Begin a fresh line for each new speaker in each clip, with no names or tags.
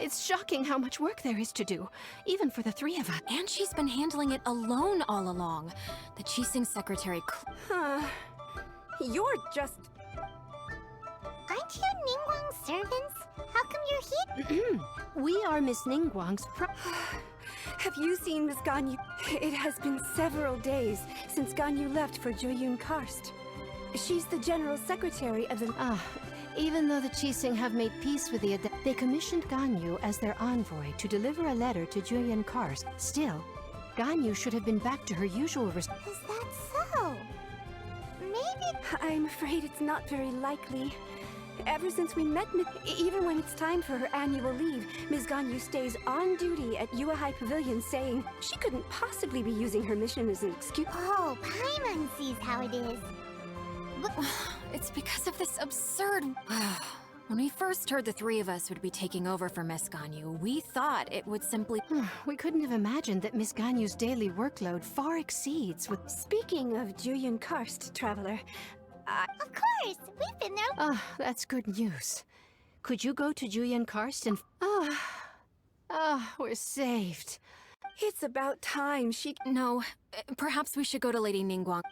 It's shocking how much work there is to do, even for the three of us.
And she's been handling it alone all along. The Qixing secretary.
You're just...
Aren't you Ningguang's servants? How come you're here?
We are Miss Ningguang's
Have you seen Miss Ganyu? It has been several days since Ganyu left for Jueyun Karst. She's the general secretary of the...
Even though the Qixing have made peace with the they commissioned Ganyu as their envoy to deliver a letter to Jueyun Karst. Still, Ganyu should have been back to her usual
Is that so? Maybe...
I'm afraid it's not very likely. Ever since we met, even when it's time for her annual leave, Ms. Ganyu stays on duty at Yuehai Pavilion saying she couldn't possibly be using her mission as an excuse.
Oh, Paimon sees how it is.
It's because of this absurd... When we first heard the three of us would be taking over for Miss Ganyu, we thought it would simply...
We couldn't have imagined that Miss Ganyu's daily workload far exceeds with...
Speaking of Jueyun Karst, Traveler...
Of course! We've been there.
That's good news. Could you go to Jueyun Karst and... we're saved.
It's about time she...
No, perhaps we should go to Lady Ningguang.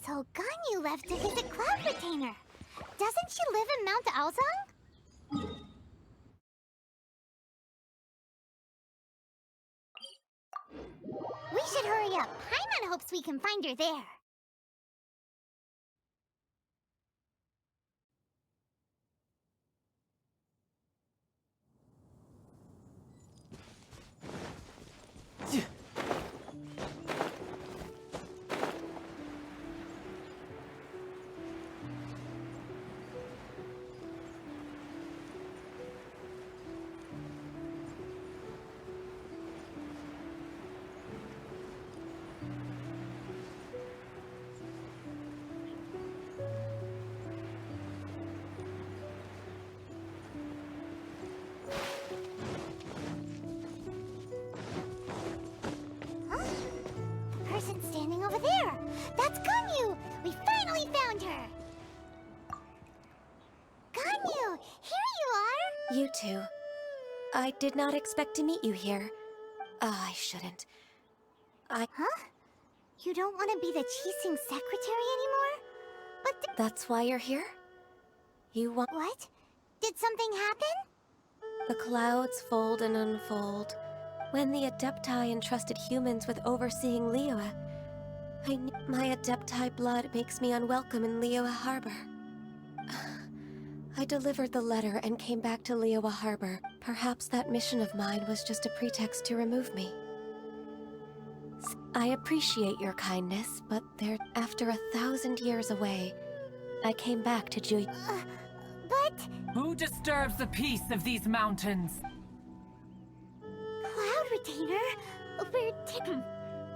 So Ganyu left to visit Cloud Retainer. Doesn't she live in Mount Aozang? We should hurry up. Paimon hopes we can find her there. Standing over there! That's Ganyu! We finally found her! Ganyu! Here you are!
You two. I did not expect to meet you here. I shouldn't.
Huh? You don't want to be the Qixing secretary anymore? But
That's why you're here? You want...
What? Did something happen?
The clouds fold and unfold. When the Adepti entrusted humans with overseeing Liyue, my Adepti blood makes me unwelcome in Liyue Harbor. I delivered the letter and came back to Liyue Harbor. Perhaps that mission of mine was just a pretext to remove me. I appreciate your kindness, but after 1,000 years away, I came back to Jueyun.
But...
Who disturbs the peace of these mountains?
Cloud Retainer?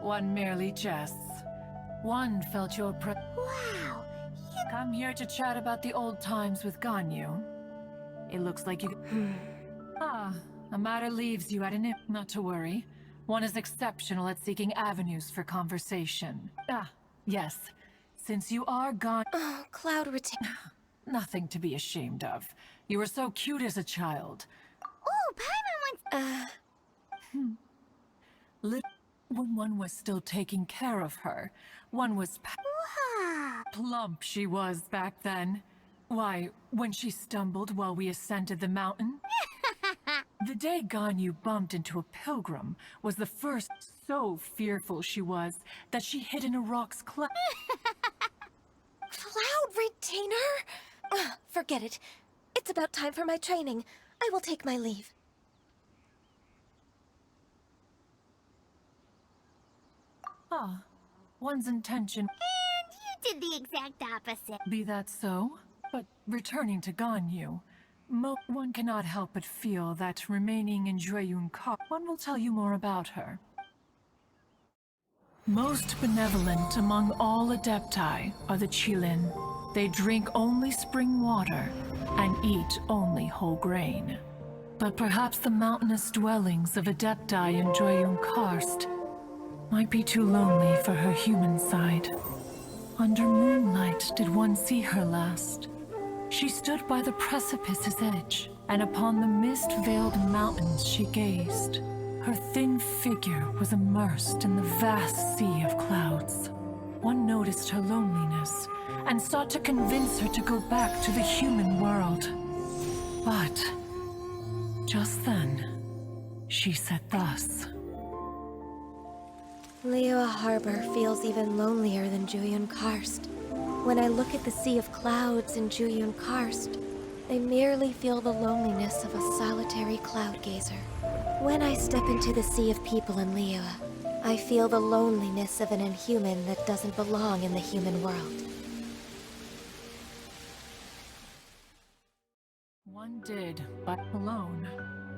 One merely jests. One felt your
Wow!
Come here to chat about the old times with Ganyu. It looks like you... a matter leaves you at an... Not to worry. One is exceptional at seeking avenues for conversation. Yes. Since you are gone...
Oh, Cloud Retainer.
Nothing to be ashamed of. You were so cute as a child.
Oh, Paimon wants...
When one was still taking care of her, one was
Wow!
plump she was back then. Why, when she stumbled while we ascended the mountain? The day Ganyu bumped into a pilgrim was the first. So fearful she was that she hid in a rock's cleft.
Cloud Retainer? Forget it. It's about time for my training. I will take my leave.
One's intention...
And you did the exact opposite.
Be that so? But returning to Ganyu, one cannot help but feel that remaining in Jueyun Karst, one will tell you more about her. Most benevolent among all Adepti are the Qilin. They drink only spring water and eat only whole grain. But perhaps the mountainous dwellings of Adepti in Jueyun Karst might be too lonely for her human side. Under moonlight did one see her last. She stood by the precipice's edge, and upon the mist-veiled mountains she gazed. Her thin figure was immersed in the vast sea of clouds. One noticed her loneliness, and sought to convince her to go back to the human world. But just then, she said thus.
Liyue Harbor feels even lonelier than Julian Karst. When I look at the sea of clouds in Julian Karst, I merely feel the loneliness of a solitary cloud gazer. When I step into the sea of people in Liyue, I feel the loneliness of an inhuman that doesn't belong in the human world.
One did, but alone.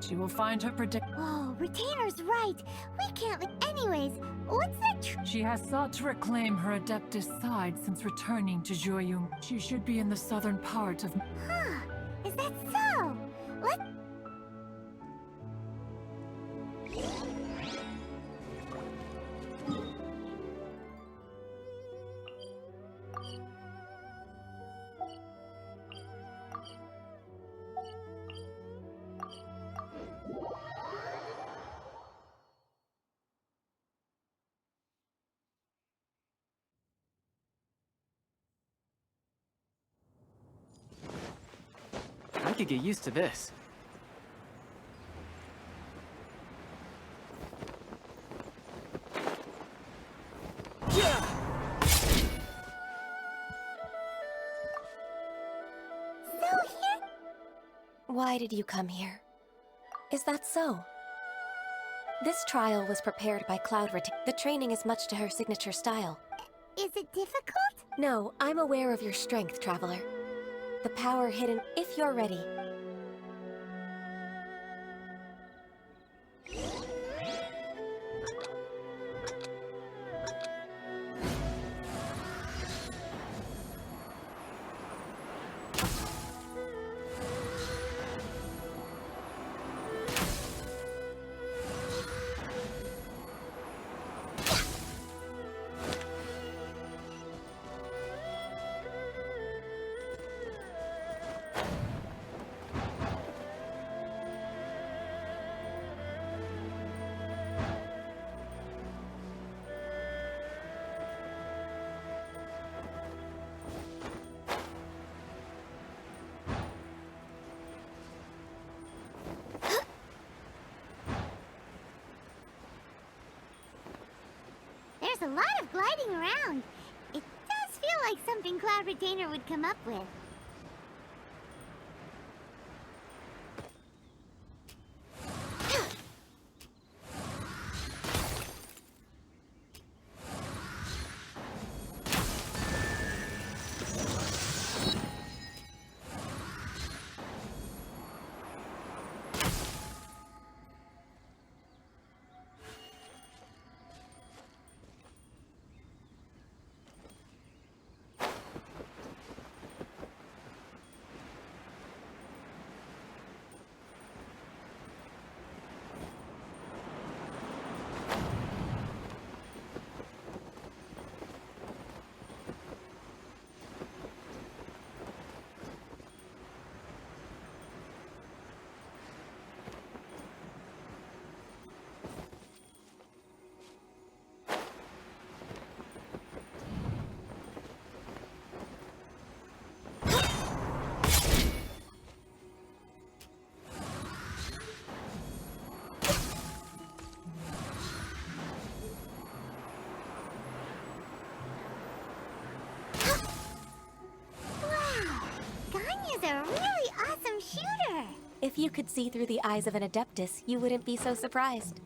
She will find her
Oh, Retainer's right. We can't. Anyways, what's that?
She has sought to reclaim her Adeptus side since returning to Joyung. She should be in the southern part of...
Huh? Is that so? Let.
I could get used to this.
Why did you come here? Is that so? This trial was prepared by Cloud Retainer. The training is much to her signature style.
Is it difficult?
No, I'm aware of your strength, Traveler. The power hidden if you're ready.
There's a lot of gliding around. It does feel like something Cloud Retainer would come up with.
If you could see through the eyes of an Adeptus, you wouldn't be so surprised.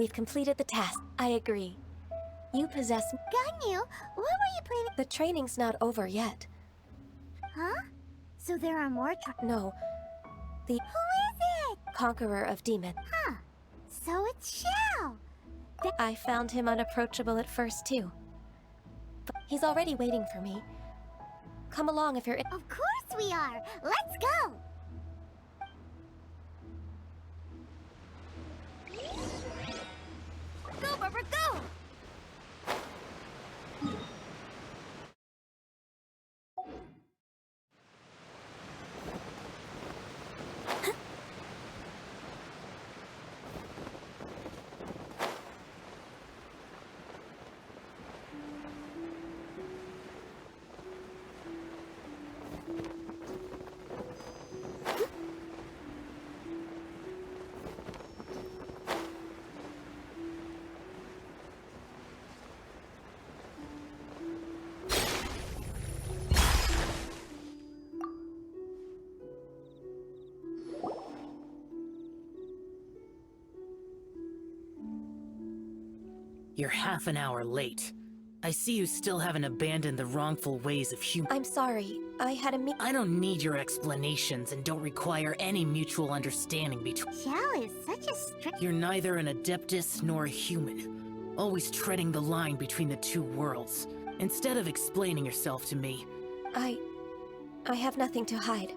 We've completed the task. I agree. You possess...
Ganyu, what were you planning?
The training's not over yet.
Huh? So there are more
No. The
Who is it?
conqueror of demon.
Huh. So it's Xiao.
I found him unapproachable at first, too. But he's already waiting for me. Come along if you're...
Of course we are. Let's go. Go, Barbara, go!
You're half an hour late. I see you still haven't abandoned the wrongful ways of human.
I'm sorry. I had a
I don't need your explanations and don't require any mutual understanding between...
Xiao is such a strict...
You're neither an Adeptus nor a human, always treading the line between the two worlds. Instead of explaining yourself to me...
I have nothing to hide.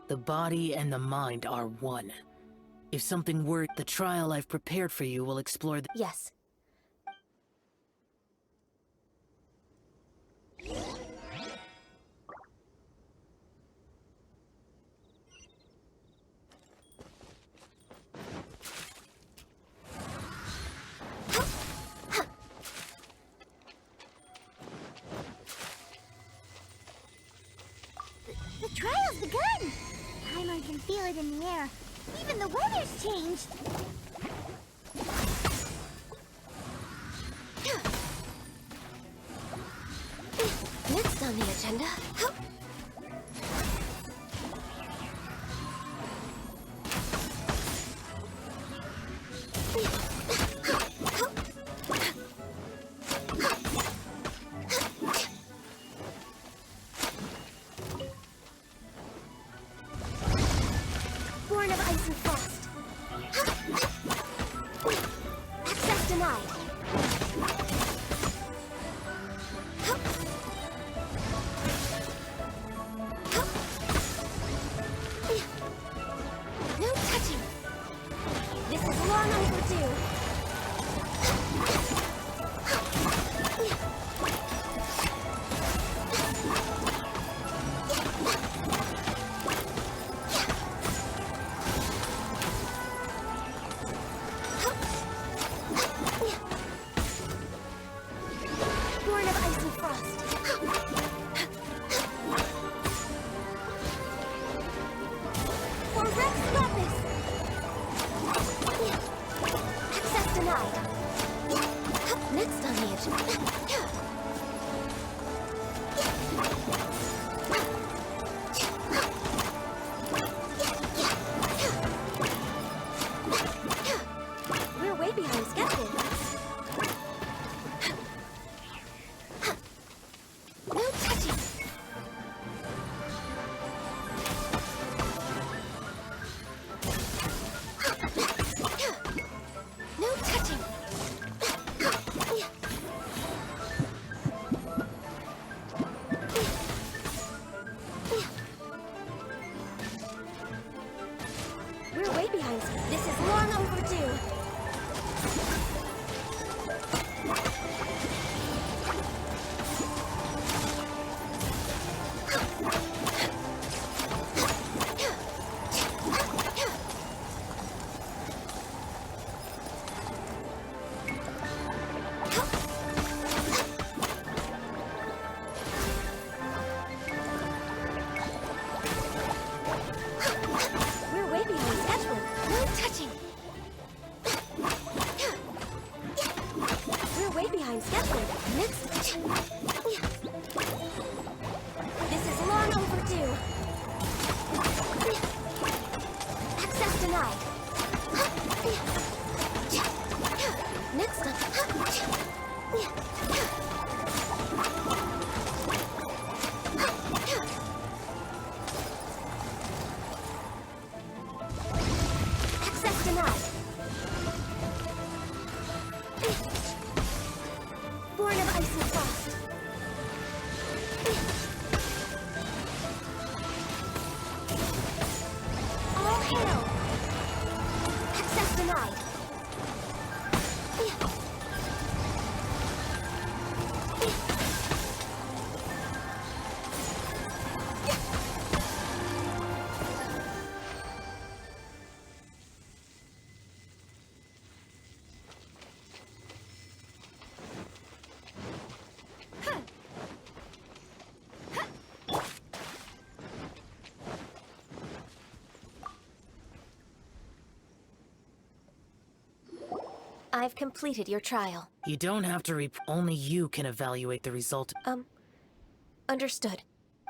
The body and the mind are one. If something were... The trial I've prepared for you will explore the...
Yes.
The trial's begun! Paimon can feel it in the air. Even the weather's changed.
Next on the agenda...
Born of ice and frost. Access denied.
No touching! This is long overdue!
Born of ice and frost.
For Rex Lapis! Access denied! Next on the agenda... We're way behind schedule. No touching! No touching! We're way behind. This is long overdue. We're way behind schedule. No touching. We're way behind schedule. Next. This is long overdue. Access denied. Access denied. Born of ice and frost. All hail. Access denied. I've completed your trial.
You don't have to only you can evaluate the result.
Understood.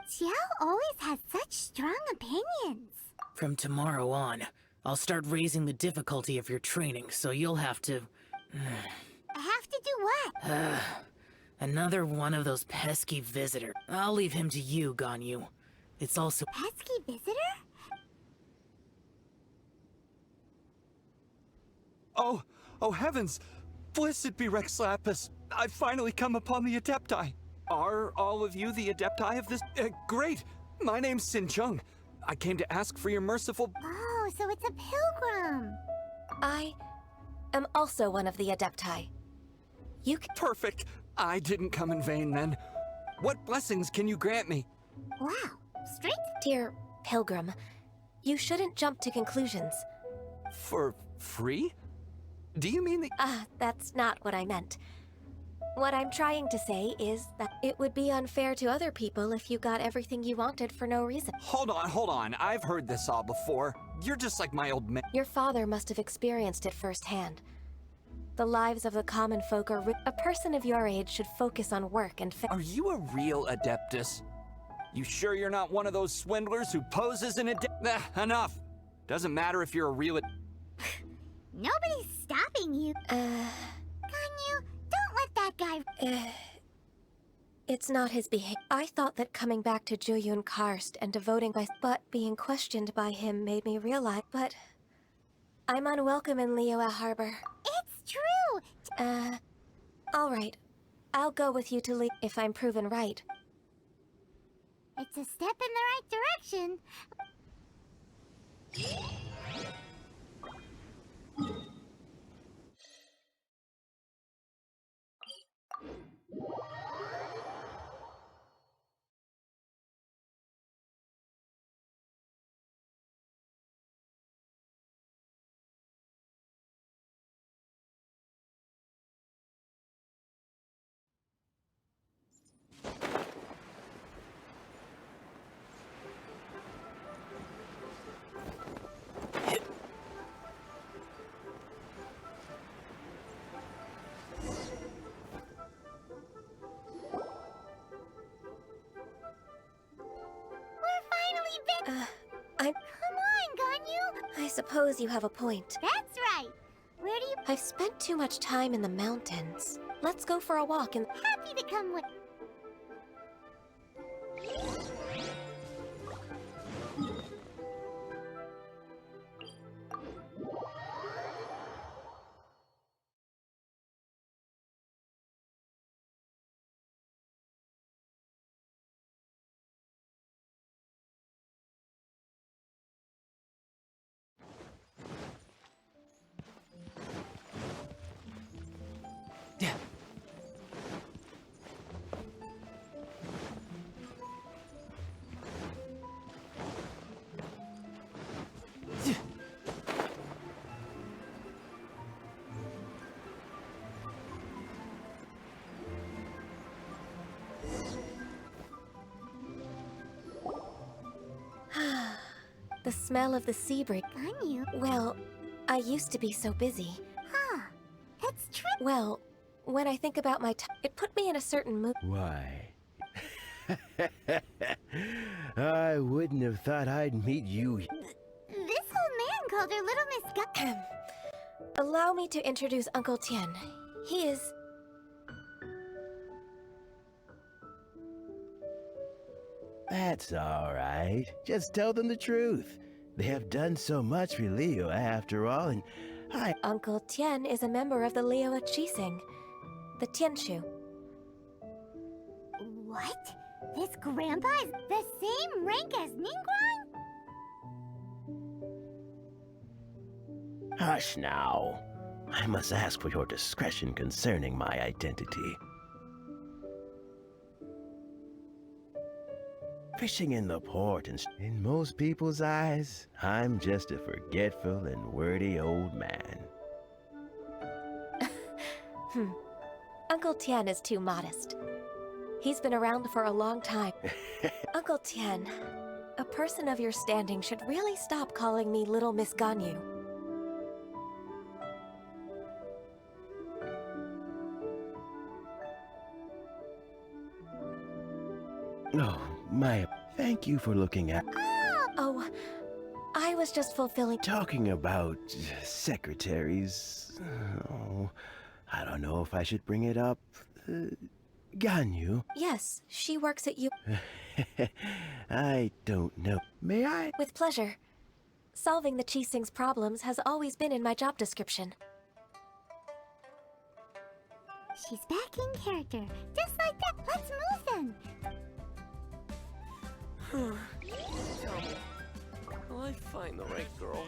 Xiao always has such strong opinions.
From tomorrow on, I'll start raising the difficulty of your training, so you'll have to...
I have to do what?
Another one of those pesky visitors. I'll leave him to you, Ganyu. It's also...
Pesky visitor?
Oh heavens! Blessed be Rex Lapis! I've finally come upon the Adepti! Are all of you the Adepti of this? Great! My name's Sin Chung. I came to ask for your merciful...
Oh, so it's a pilgrim.
I am also one of the Adepti. You can...
Perfect! I didn't come in vain then. What blessings can you grant me?
Wow, straight?
Dear Pilgrim, you shouldn't jump to conclusions.
For free? Do you mean the...
That's not what I meant. What I'm trying to say is that it would be unfair to other people if you got everything you wanted for no reason.
Hold on. I've heard this all before. You're just like my old man.
Your father must have experienced it firsthand. The lives of the common folk are a person of your age should focus on work and
Are you a real Adeptus? You sure you're not one of those swindlers who poses an enough! Doesn't matter if you're a real
Nobody's stopping you. Ganyu, don't let that guy...
It's not his behavior. I thought that coming back to Jueyun Karst and devoting but being questioned by him made me realize, but I'm unwelcome in Liyue Harbor.
It's true!
Alright. I'll go with you to if I'm proven right.
It's a step in the right direction.
I'm...
Come on, Ganyu!
I suppose you have a point.
That's right! Where do you...
I've spent too much time in the mountains. Let's go for a walk and...
Happy to come with...
The smell of the sea breeze.
Ganyu?
Well, I used to be so busy.
Huh. That's true.
Well, when I think about my time, it put me in a certain mood.
Why? I wouldn't have thought I'd meet you.
This old man called her Little Miss Gun...
Allow me to introduce Uncle Tien. He is...
That's all right. Just tell them the truth. They have done so much for Leo after all, and
Uncle Tian is a member of the Liyue Qixing, the Tianshu.
What? This grandpa is the same rank as Ningguang?
Hush now. I must ask for your discretion concerning my identity. Fishing in the port, and in most people's eyes, I'm just a forgetful and wordy old man.
Uncle Tian is too modest. He's been around for a long time. Uncle Tian, a person of your standing should really stop calling me Little Miss Ganyu.
Oh, thank you for looking at...
Oh, I was just fulfilling...
Talking about secretaries... Oh, I don't know if I should bring it up. Ganyu?
Yes, she works at you.
I don't know. May I?
With pleasure. Solving the Qixing's problems has always been in my job description.
She's back in character. Just like that. Let's move then.
Tell me, will I find the right girl?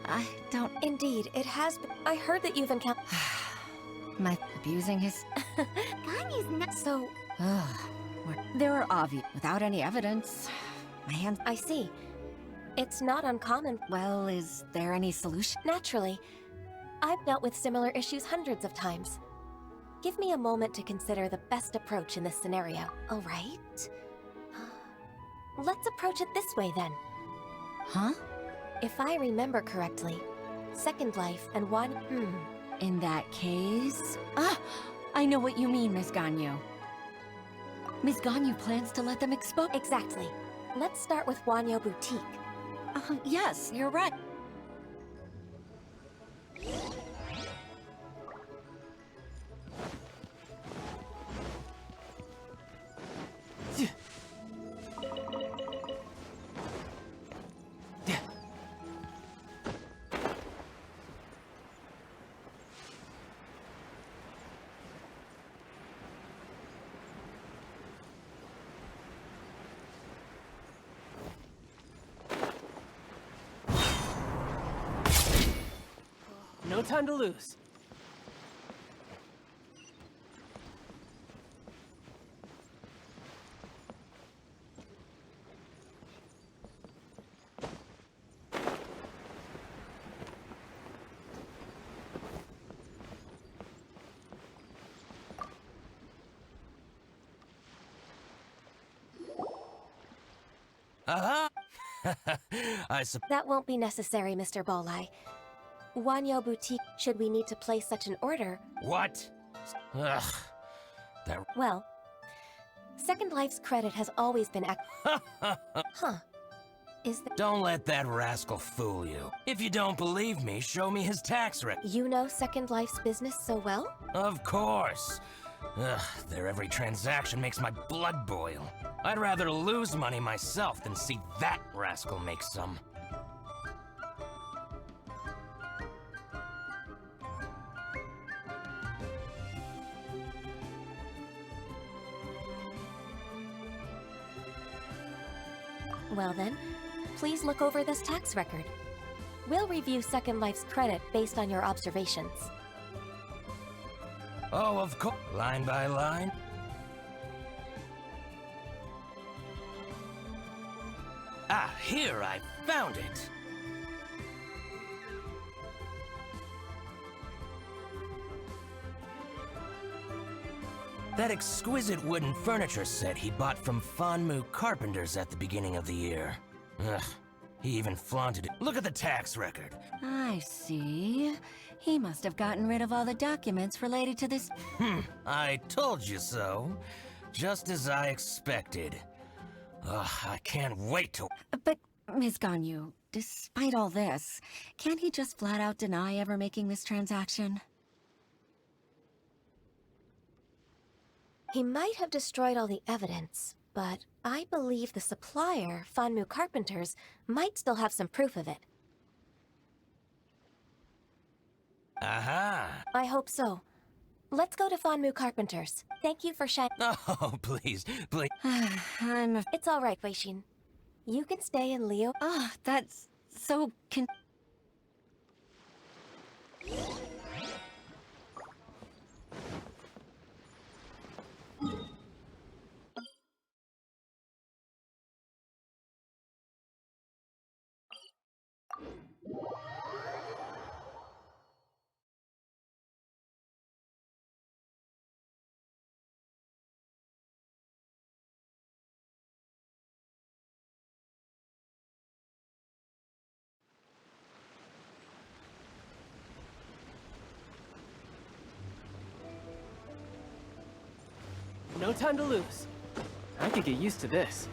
I don't...
Indeed, it has been... I heard that you've encountered...
My abusing his...
Ganyu's not...
So...
There are obvious... Without any evidence... My hands...
I see. It's not uncommon...
Well, is there any solution?
Naturally. I've dealt with similar issues hundreds of times. Give me a moment to consider the best approach in this scenario, all right? Let's approach it this way, then.
Huh?
If I remember correctly, Second Life and one...
In that case... Ah! I know what you mean, Miss Ganyu. Miss Ganyu plans to let them expose...
Exactly. Let's start with Wanyo Boutique.
Yes, you're right.
No time to lose.
That won't be necessary, Mr. Bolai. Wanyo Boutique, should we need to place such an order...
What? Ugh.
Well, Second Life's credit has always been Huh.
Don't let that rascal fool you. If you don't believe me, show me his tax record.
You know Second Life's business so well?
Of course. Ugh, their every transaction makes my blood boil. I'd rather lose money myself than see that rascal make some.
Well then, please look over this tax record. We'll review Second Life's credit based on your observations.
Oh, of course. Line by line. Ah, here, I found it. That exquisite wooden furniture set he bought from Fanmu Carpenters at the beginning of the year. Ugh, he even flaunted it. Look at the tax record.
I see. He must have gotten rid of all the documents related to this.
I told you so. Just as I expected. Ugh, I can't wait to...
But, Ms. Ganyu, despite all this, can't he just flat out deny ever making this transaction?
He might have destroyed all the evidence, but I believe the supplier, Fanmu Carpenters, might still have some proof of it.
Aha!
I hope so. Let's go to Fanmu Carpenters. Thank you for
Oh, please, please.
It's all right, Weishin. You can stay in Leo.
Oh, that's so
No time to lose. I could get used to this.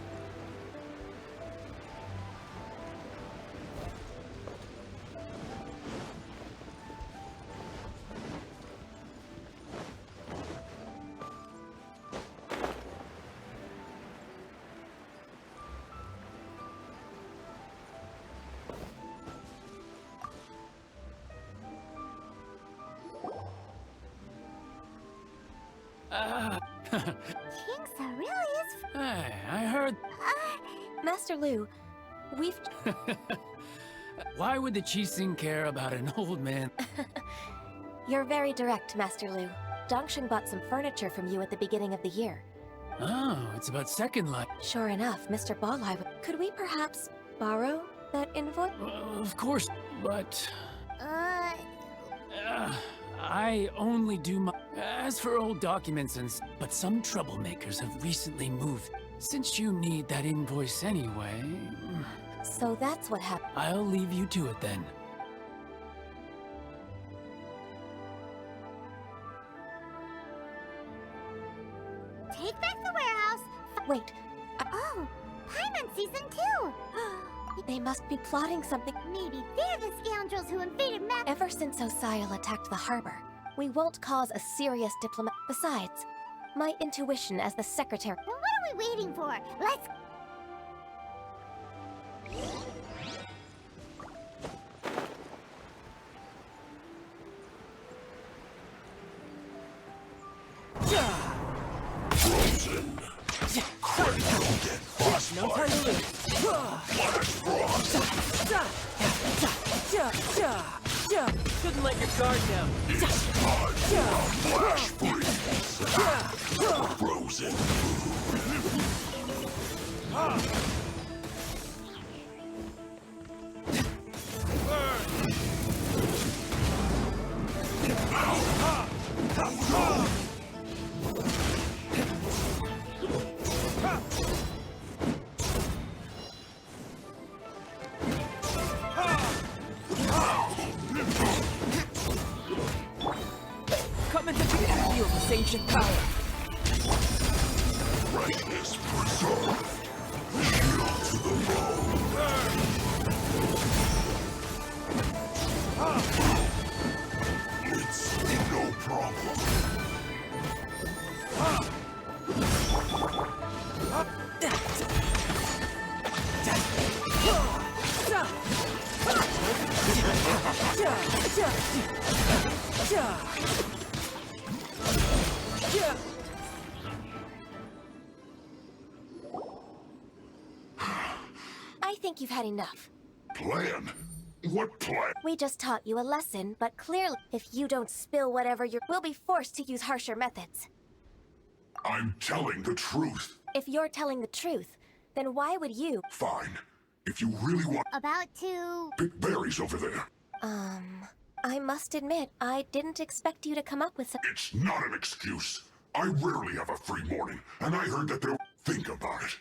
Kingsa really is...
Hey, I heard...
Master Lu, we've...
Why would the Qixing care about an old man?
You're very direct, Master Lu. Dongsheng bought some furniture from you at the beginning of the year.
Oh, it's about Second Life.
Sure enough, Mr. Balai... Could we perhaps borrow that invoice?
Of course, but... I only do my... As for old documents but some troublemakers have recently moved. Since you need that invoice anyway...
So that's what happened.
I'll leave you to it then.
Take back the warehouse.
Wait.
Oh, Paimon Season 2!
They must be plotting something.
Maybe they're the scoundrels who invaded Map.
Ever since Osial attacked the harbor, we won't cause a serious diplomat. Besides, my intuition as the secretary...
Then what are we waiting for? Let's...
Frozen.
No time to lose. Shouldn't let your guard down.
It's time for flash freeze. Frozen
Coming to feel this ancient power.
brightness preserved. Shield to the bone. It's no problem.
I think you've had enough.
Plan? What plan?
We just taught you a lesson, but clearly, if you don't spill whatever we'll be forced to use harsher methods.
I'm telling the truth.
If you're telling the truth, then why would you?
Fine. If you really want...
About to...
Pick berries over there.
I must admit, I didn't expect you to come up with some...
It's not an excuse. I rarely have a free morning, and I heard that they'll... Think about it.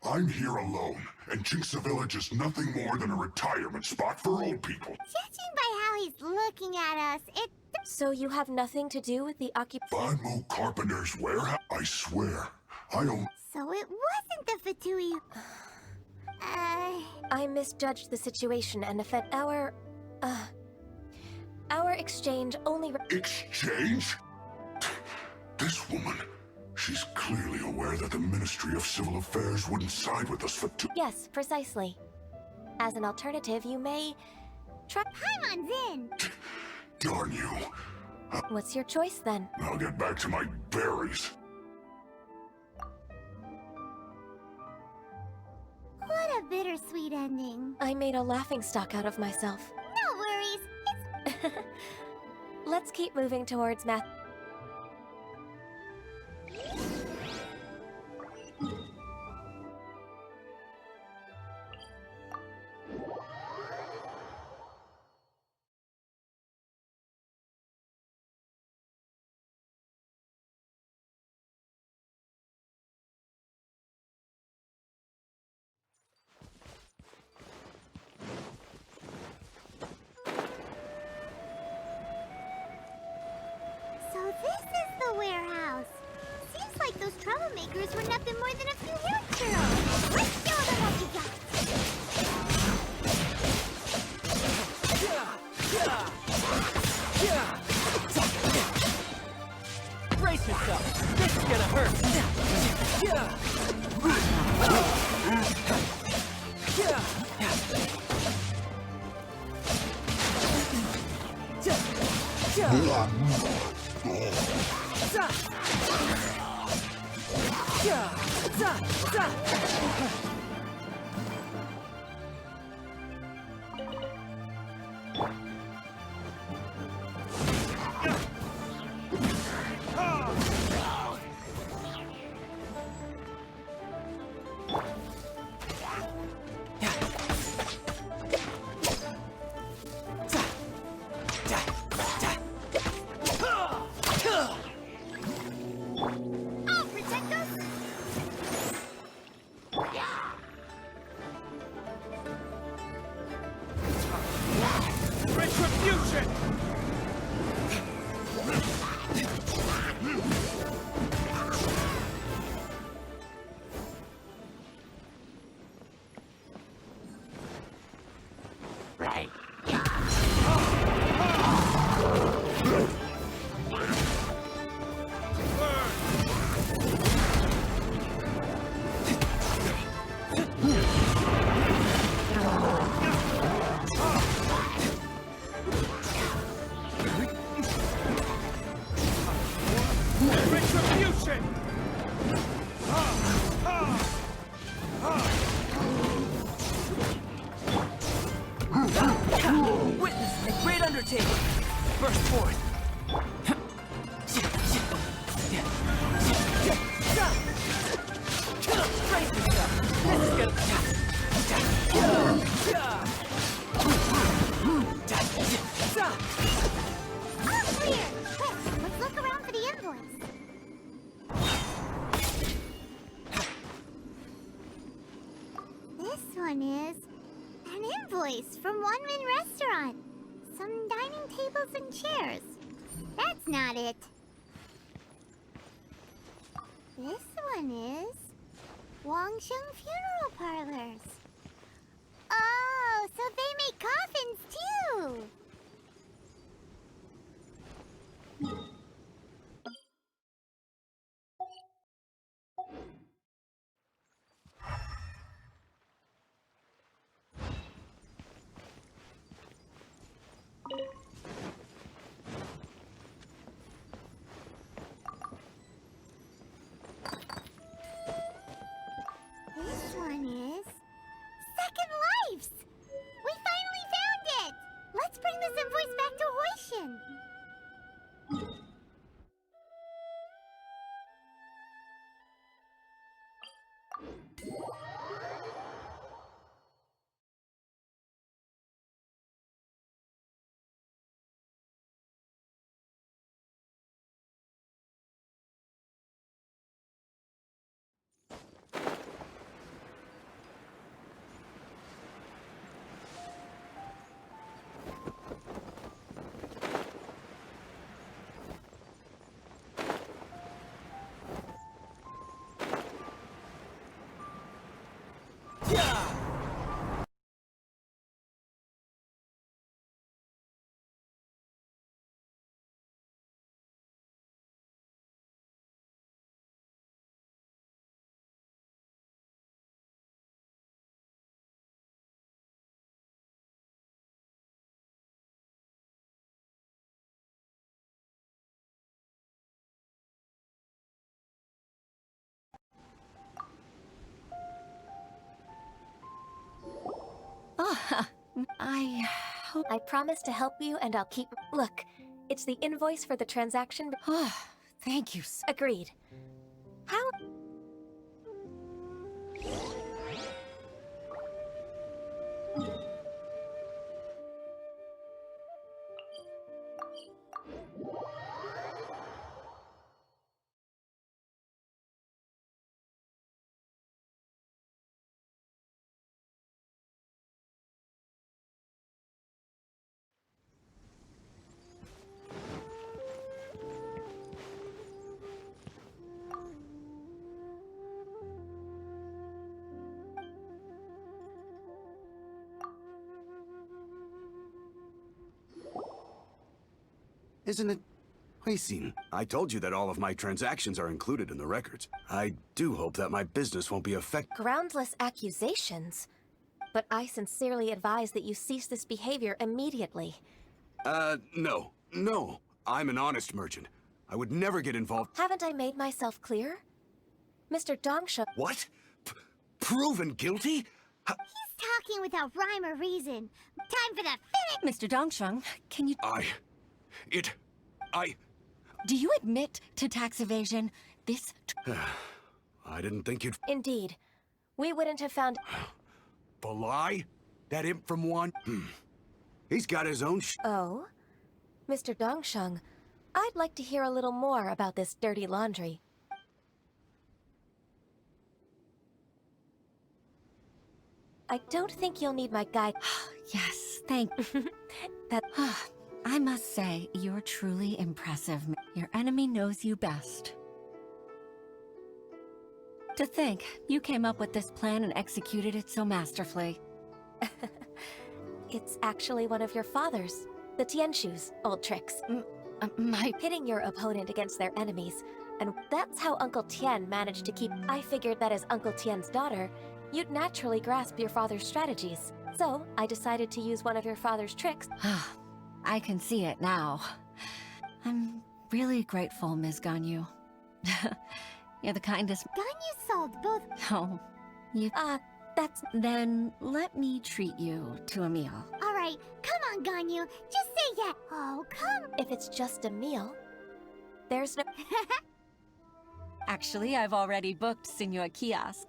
I'm here alone, and Jinxa Village is nothing more than a retirement spot for old people.
Judging by how he's looking at us, it...
So you have nothing to do with the
Banmu Carpenter's warehouse? I swear, I don't...
So it wasn't the Fatui...
I misjudged the situation and offended our exchange only...
Exchange? This woman... She's clearly aware that the Ministry of Civil Affairs wouldn't side with us for two...
Yes, precisely. As an alternative, you may... try...
Paimon's in!
Darn you.
What's your choice, then?
I'll get back to my berries.
What a bittersweet ending.
I made a laughingstock out of myself.
No worries, it's...
Let's keep moving towards math...
So this is the warehouse. Seems like those troublemakers were nothing more than a few youngsters. Let's show them what we got.
Brace yourself! This is gonna hurt!
I'll protect us.
Retribution!
Right.
Retribution! Witness a great undertaking! Burst forth! Brace yourself! This is
All clear. Quick, let's look around for the invoice. This one is an invoice from One Min Restaurant. Some dining tables and chairs. That's not it. This one is Wangsheng Funeral Parlors. Oh, so they make coffins too. This one
I promise to help you and I'll keep... Look, it's the invoice for the transaction...
Thank you.
Agreed. How...
Isn't it? Huixin, I told you that all of my transactions are included in the records. I do hope that my business won't be affected.
Groundless accusations? But I sincerely advise that you cease this behavior immediately.
No. No. I'm an honest merchant. I would never get involved.
Haven't I made myself clear? Mr. Dongsha...
What? Proven guilty?
He's talking without rhyme or reason. Time for the finish!
Mr. Dongsheng, can you... Do you admit to tax evasion? This...
I didn't think you'd...
Indeed. We wouldn't have found...
The lie? That imp from one? He's got his own
Oh? Mr. Dongsheng, I'd like to hear a little more about this dirty laundry. I don't think you'll need my guide.
Yes, thank...
That...
I must say, you're truly impressive. Your enemy knows you best. To think, you came up with this plan and executed it so masterfully.
It's actually one of your father's. The Tianshu's old tricks.
My...
Pitting your opponent against their enemies. And that's how Uncle Tien managed to keep... I figured that as Uncle Tien's daughter, you'd naturally grasp your father's strategies. So, I decided to use one of your father's tricks.
I can see it now. I'm really grateful, Ms. Ganyu. You're the kindest...
Ganyu solved both...
Oh, you...
that's...
Then let me treat you to a meal.
Alright, come on, Ganyu. Just say yeah. Oh, come...
If it's just a meal, there's no...
Actually, I've already booked Senor Kiosk.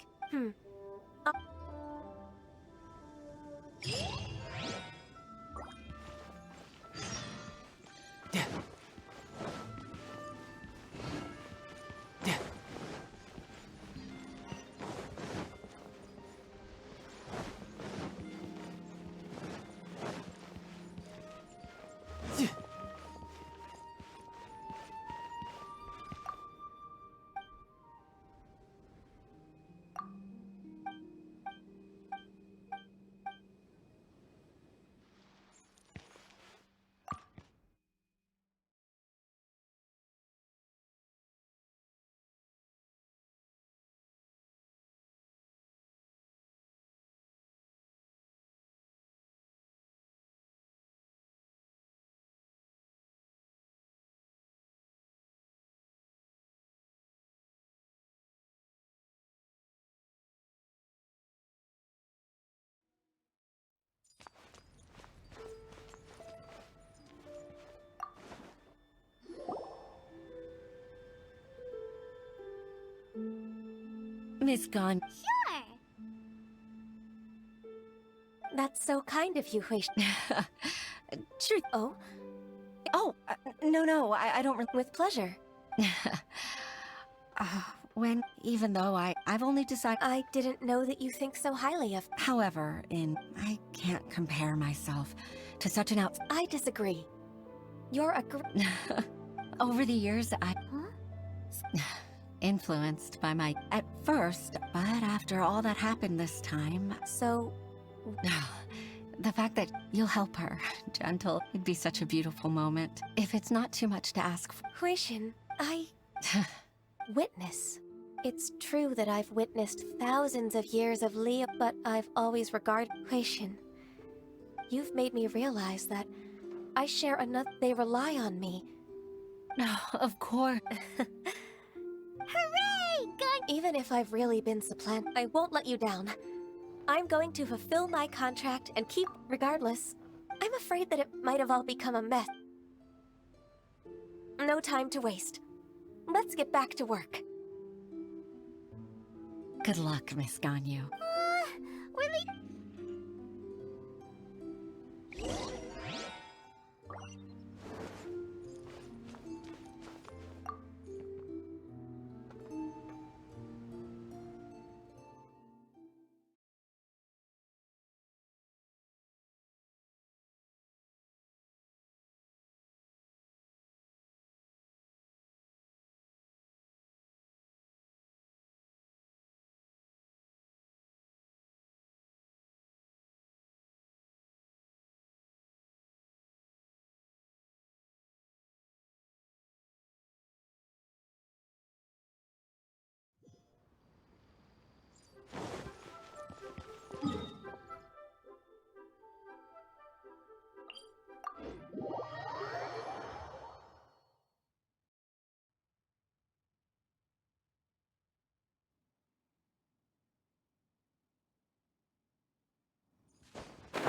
Miss Gon.
Sure.
That's so kind of you, Huish.
Truth.
Oh?
No, I don't...
With pleasure.
Even though I've only decided...
I didn't know that you think so highly of...
However, I can't compare myself to such an out...
I disagree. You're a
Over the years, influenced by my... At first, but after all that happened this time...
So...
The fact that you'll help her, Gentle, it'd be such a beautiful moment. If it's not too much to ask for...
Huishin, I... witness. It's true that I've witnessed thousands of years of Leo, but I've always regarded... Huishin, you've made me realize that I share another... They rely on me.
No, of course.
Hooray!
Even if I've really been supplanted, I won't let you down. I'm going to fulfill my contract and keep... Regardless, I'm afraid that it might have all become a mess. No time to waste. Let's get back to work.
Good luck, Miss Ganyu.
Really?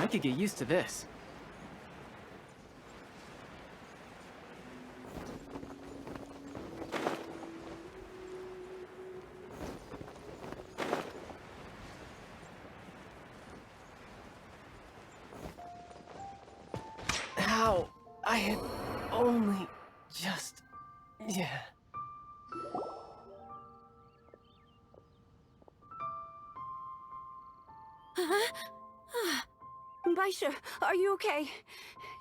I could get used to this. How I had only just... Yeah.
Baisha, are you okay?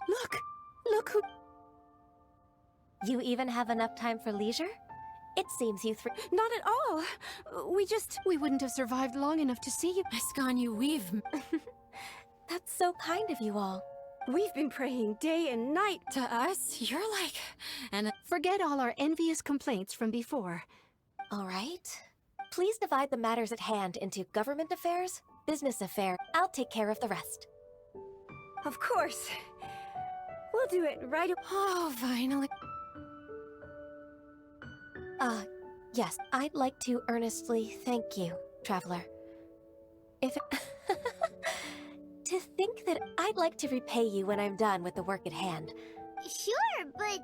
Look who...
You even have enough time for leisure? It seems you three...
Not at all.
We wouldn't have survived long enough to see you.
Miss Ganyu, we've...
That's so kind of you all.
We've been praying day and night.
To us, you're like... And
forget all our envious complaints from before.
All right. Please divide the matters at hand into government affairs, business affairs. I'll take care of the rest.
Of course. We'll do it right...
Oh, finally.
Yes. I'd like to earnestly thank you, Traveler. If... To think that I'd like to repay you when I'm done with the work at hand.
Sure, but...